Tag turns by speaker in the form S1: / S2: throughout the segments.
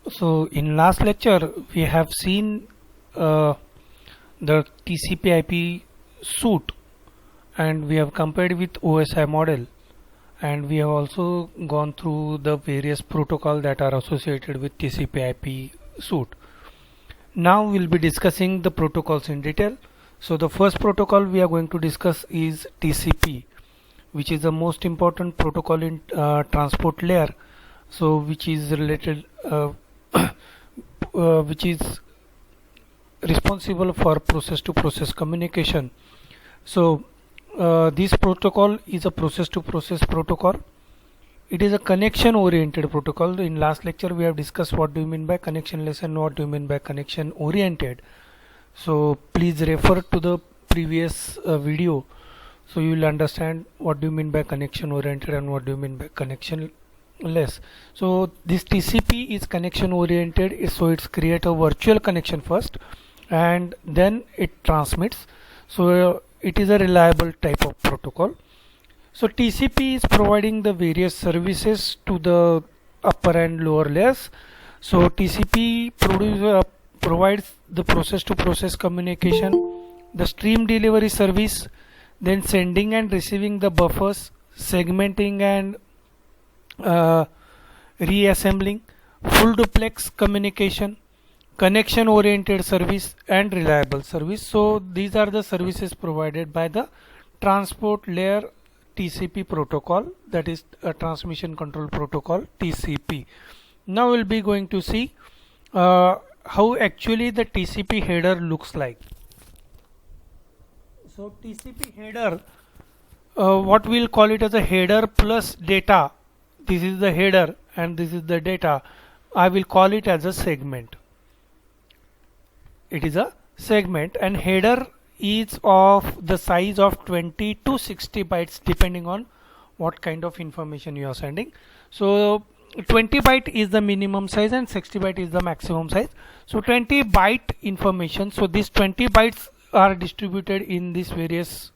S1: So in last lecture we have seen the TCP/IP suite, and we have compared with OSI model, and we have also gone through the various protocols that are associated with TCP/IP suite. Now we'll be discussing the protocols in detail. So the first protocol we are going to discuss is TCP, which is the most important protocol in transport layer. So which is related which is responsible for process to process communication. So this protocol is a process to process protocol. It is a connection oriented protocol. In last lecture we have discussed what do you mean by connectionless and what do you mean by connection oriented. So please refer to the previous video, so you will understand what do you mean by connection oriented and what do you mean by connection less. So this TCP is connection oriented, so it's create a virtual connection first and then it transmits. So it is a reliable type of protocol. So TCP is providing the various services to the upper and lower layers. So TCP provides the process to process communication, the stream delivery service, then sending and receiving the buffers, segmenting and reassembling, full duplex communication, connection oriented service and reliable service. So these are the services provided by the transport layer TCP protocol, that is a transmission control protocol TCP. Now we'll be going to see how actually the TCP header looks like. So TCP header, what we'll call it as a header plus data. This is the header and this is the data. I will call it as a segment. It is a segment, and header is of the size of 20 to 60 bytes depending on what kind of information you are sending. So 20 byte is the minimum size and 60 byte is the maximum size. So 20 byte information. So these 20 bytes are distributed in these various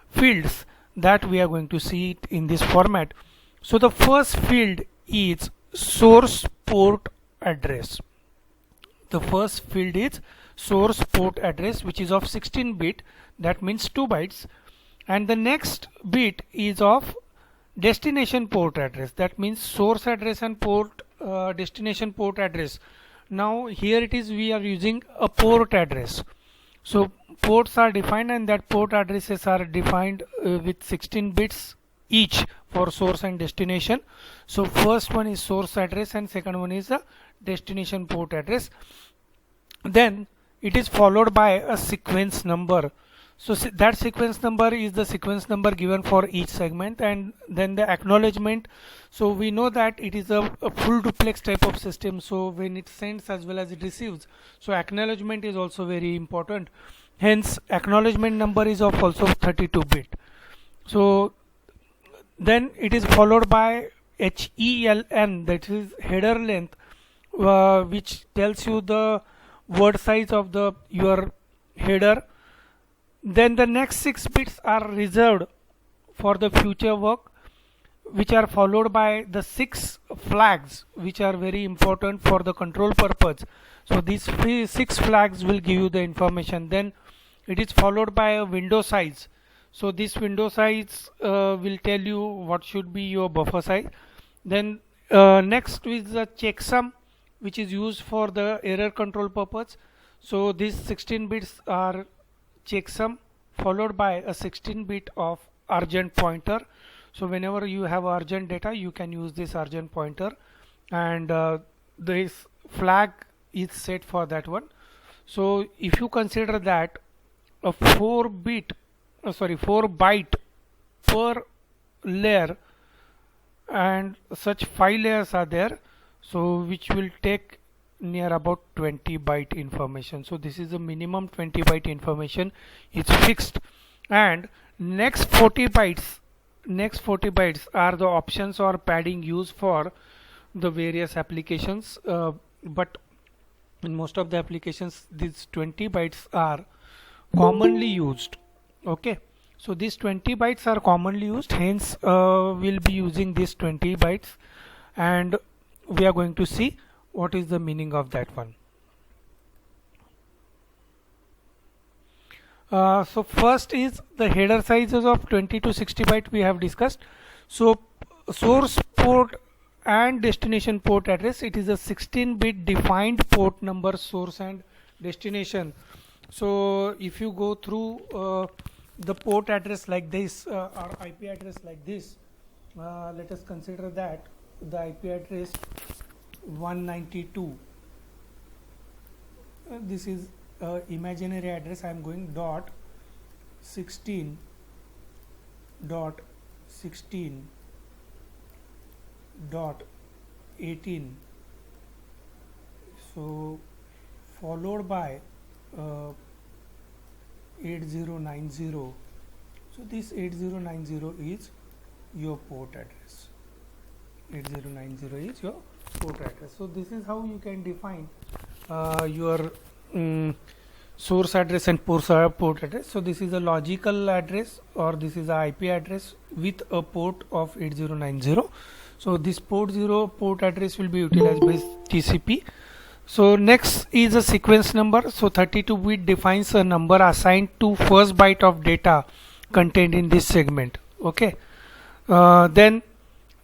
S1: fields that we are going to see it in this format. So the first field is source port address. The first field is source port address, which is of 16 bit, that means 2 bytes, and the next bit is of destination port address, that means source address and port destination port address. Now here it is, we are using a port address. So ports are defined and that port addresses are defined with 16 bits each for source and destination. So first one is source address and second one is the destination port address. Then it is followed by a sequence number. So that sequence number is the sequence number given for each segment, and then the acknowledgement. So we know that it is a full duplex type of system, so when it sends as well as it receives, so acknowledgement is also very important. Hence acknowledgement number is of also 32 bit. So then it is followed by HELN, that is header length, which tells you the word size of the your header. Then the next 6 bits are reserved for the future work, which are followed by the 6 flags, which are very important for the control purpose. So these 6 flags will give you the information. Then it is followed by a window size. So this window size will tell you what should be your buffer size. Then next is the checksum, which is used for the error control purpose. So these 16 bits are checksum, followed by a 16 bit of urgent pointer. So whenever you have urgent data, you can use this urgent pointer, and this flag is set for that one. So if you consider that a 4 byte per layer, and such 5 layers are there, so which will take near about 20 byte information. So this is the minimum 20 byte information, it's fixed, and next 40 bytes are the options or padding used for the various applications, but in most of the applications these 20 bytes are commonly used. Okay, so these 20 bytes are commonly used, hence we'll be using these 20 bytes, and we are going to see what is the meaning of that one. So first is the header sizes of 20 to 60 byte we have discussed. So source port and destination port address, it is a 16-bit defined port number, source and destination. So if you go through the port address like this or IP address like this, let us consider that the IP address 192, this is imaginary address. I am going dot 16 dot 16 dot 18, so followed by 8090. So this 8090 is your port address. 8090 is your port address. So this is how you can define your source address and port address. So this is a logical address, or this is a IP address with a port of 8090. So this port address will be utilized by TCP. So next is a sequence number. So 32-bit defines a number assigned to first byte of data contained in this segment. Okay. Then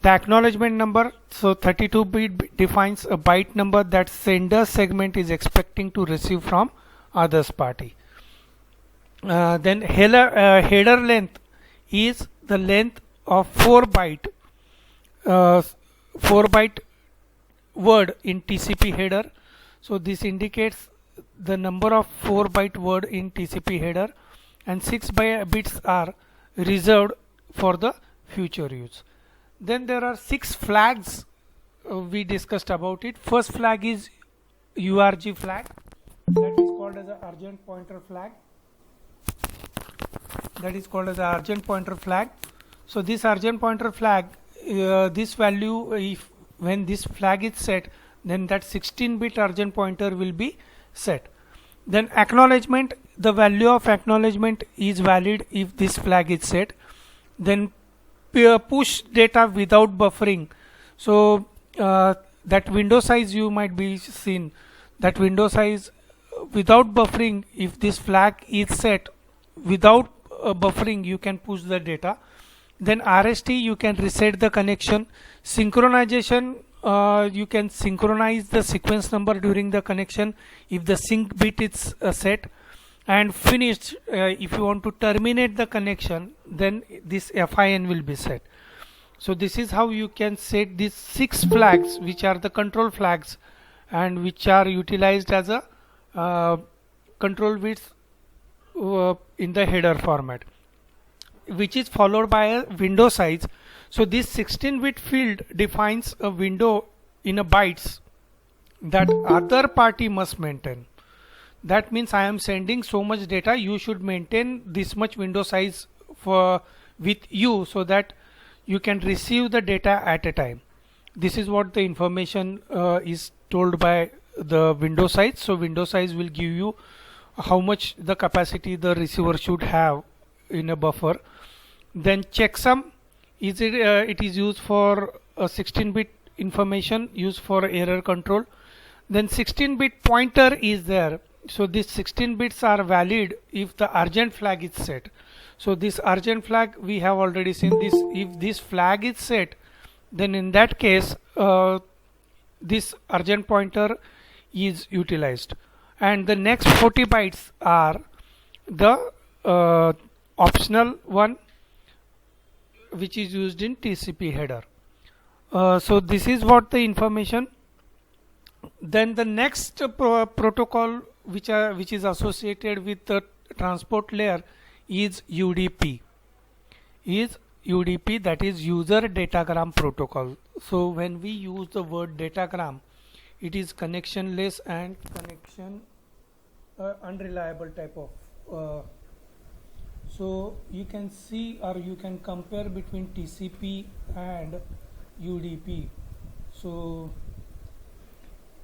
S1: the acknowledgement number. So 32-bit defines a byte number that sender segment is expecting to receive from others party. Then header length is the length of 4 byte word in TCP header. So this indicates the number of 4 byte word in TCP header, and 6 bits are reserved for the future use. Then there are 6 flags we discussed about it. First flag is URG flag, that is called as an urgent pointer flag. So this urgent pointer flag, this value, if when this flag is set, then that 16-bit urgent pointer will be set. Then acknowledgement, the value of acknowledgement is valid if this flag is set. Then push data without buffering. So that window size you might be seen, that window size without buffering, if this flag is set without buffering, you can push the data. Then RST, you can reset the connection. Synchronization, you can synchronize the sequence number during the connection if the sync bit is set. And finished, if you want to terminate the connection, then this FIN will be set. So this is how you can set these 6 flags, which are the control flags and which are utilized as a control bits in the header format, which is followed by a window size. So this 16-bit field defines a window in a bytes that other party must maintain. That means I am sending so much data, you should maintain this much window size with you, so that you can receive the data at a time. This is what the information is told by the window size. So window size will give you how much the capacity the receiver should have in a buffer. Then checksum is it is used for a 16-bit information used for error control. Then 16-bit pointer is there. So these 16 bits are valid if the urgent flag is set. So this urgent flag we have already seen this. If this flag is set, then in that case this urgent pointer is utilized. And the next 40 bytes are the optional one, which is used in TCP header. So this is what the information. Then the next protocol which is associated with the transport layer is UDP. That is user datagram protocol. So when we use the word datagram, it is connectionless and connection unreliable type of. So you can see, or you can compare between TCP and UDP. So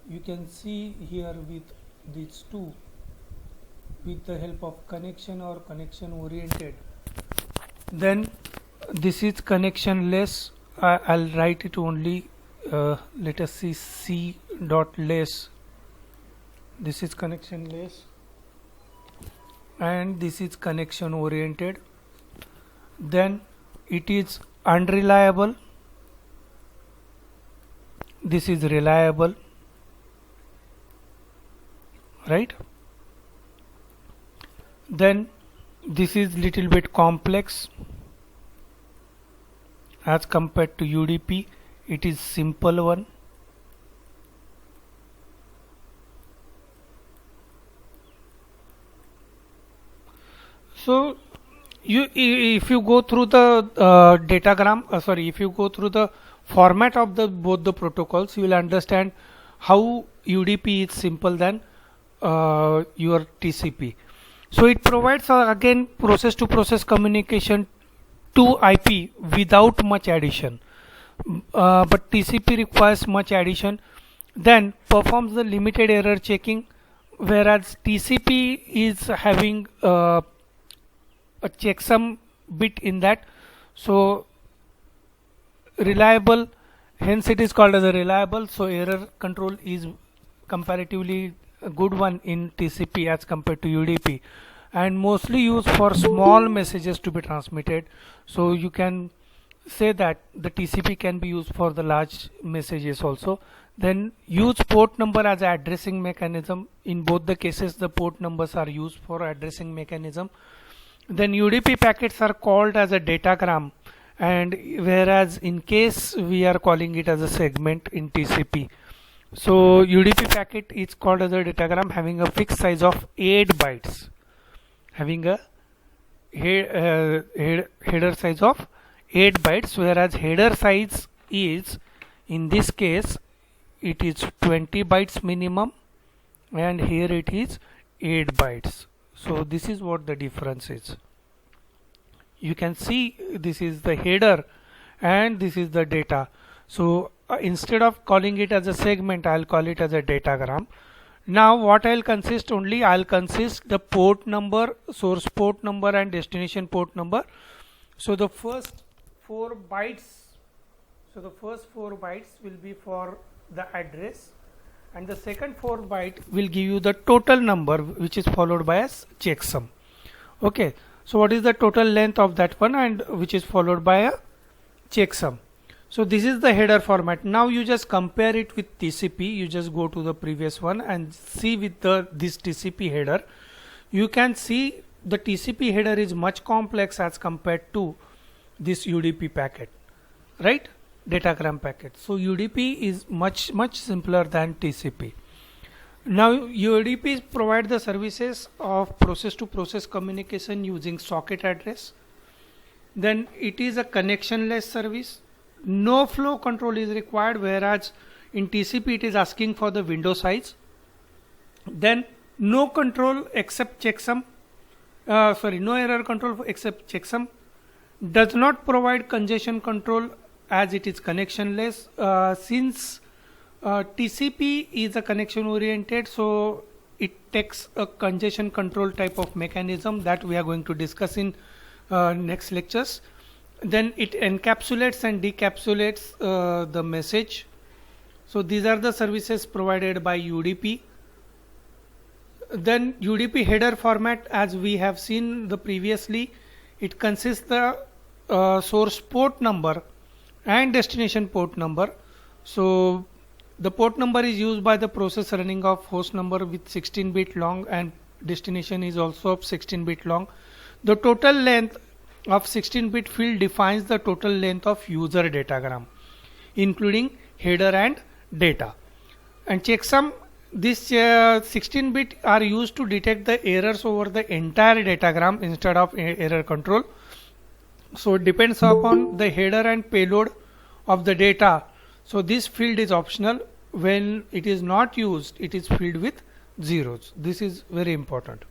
S1: you can see here with these two, with the help of connection or connection oriented. Then this is connectionless. I'll write it only. Let us see dot less, this is connection less, and this is connection oriented. Then it is unreliable, this is reliable, right? Then this is little bit complex as compared to UDP, it is simple one. So if you go through the if you go through the format of the both the protocols, you will understand how UDP is simple than your TCP. So it provides again process to process communication to IP without much addition, but TCP requires much addition. Then performs the limited error checking, whereas TCP is having a checksum bit in that. So reliable, hence it is called as a reliable. So error control is comparatively a good one in TCP as compared to UDP, and mostly used for small messages to be transmitted. So you can say that the TCP can be used for the large messages also. Then use port number as an addressing mechanism. In both the cases the port numbers are used for addressing mechanism. Then UDP packets are called as a datagram, and whereas in case we are calling it as a segment in TCP. So UDP packet is called as a datagram having a fixed size of 8 bytes, having a header size of 8 bytes, whereas header size is, in this case it is 20 bytes minimum, and here it is 8 bytes. So this is what the difference is. You can see this is the header and this is the data. So instead of calling it as a segment, I'll call it as a datagram. Now what I'll consist only, I'll consist the port number, source port number and destination port number. So the first 4 bytes, will be for the address, and the second 4 byte will give you the total number, which is followed by a checksum. Okay, so what is the total length of that one, and which is followed by a checksum. So this is the header format. Now you just compare it with TCP. You just go to the previous one and see with this TCP header. You can see the TCP header is much complex as compared to this UDP packet, right? Datagram packet. So UDP is much simpler than TCP. Now UDP provide the services of process to process communication using socket address. Then it is a connectionless service. No flow control is required, whereas in TCP it is asking for the window size. Then no control except checksum, no error control except checksum. Does not provide congestion control as it is connectionless. Since TCP is a connection oriented, so it takes a congestion control type of mechanism that we are going to discuss in next lectures. Then it encapsulates and decapsulates the message. So these are the services provided by UDP. Then UDP header format, as we have seen the previously, it consists the source port number and destination port number. So the port number is used by the process running of host number with 16-bit long, and destination is also of 16-bit long. The total length of 16-bit field defines the total length of user datagram, including header and data. And checksum, this 16-bit are used to detect the errors over the entire datagram instead of error control. So it depends upon the header and payload of the data. So this field is optional. When it is not used, it is filled with zeros. This is very important.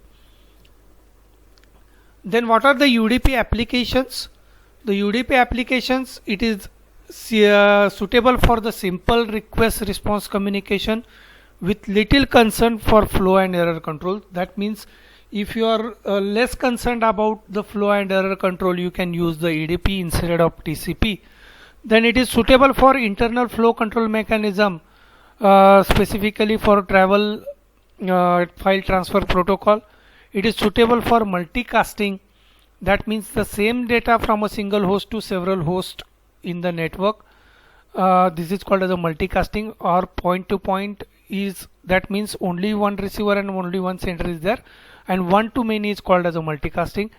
S1: Then what are the UDP applications? The UDP applications, it is suitable for the simple request response communication with little concern for flow and error control. That means if you are less concerned about the flow and error control, you can use the UDP instead of TCP. Then it is suitable for internal flow control mechanism specifically for travel file transfer protocol. It is suitable for multicasting. That means the same data from a single host to several hosts in the network. This is called as a multicasting. Or point to point is, that means only one receiver and only one sender is there, and one to many is called as a multicasting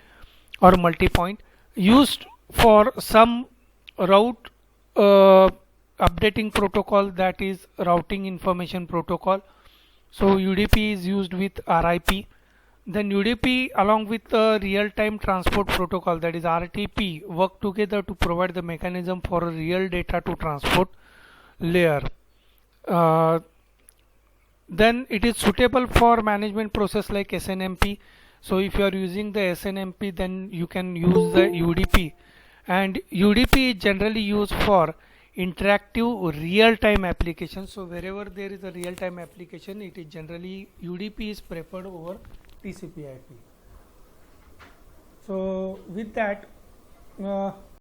S1: or multi-point, used for some route updating protocol, that is routing information protocol. So UDP is used with RIP. Then UDP along with the real-time transport protocol, that is RTP, work together to provide the mechanism for a real data to transport layer. Then it is suitable for management process like SNMP. So if you are using the SNMP, then you can use the UDP, and UDP is generally used for interactive real-time applications. So wherever there is a real-time application, it is generally UDP is preferred over TCP/IP. So with that,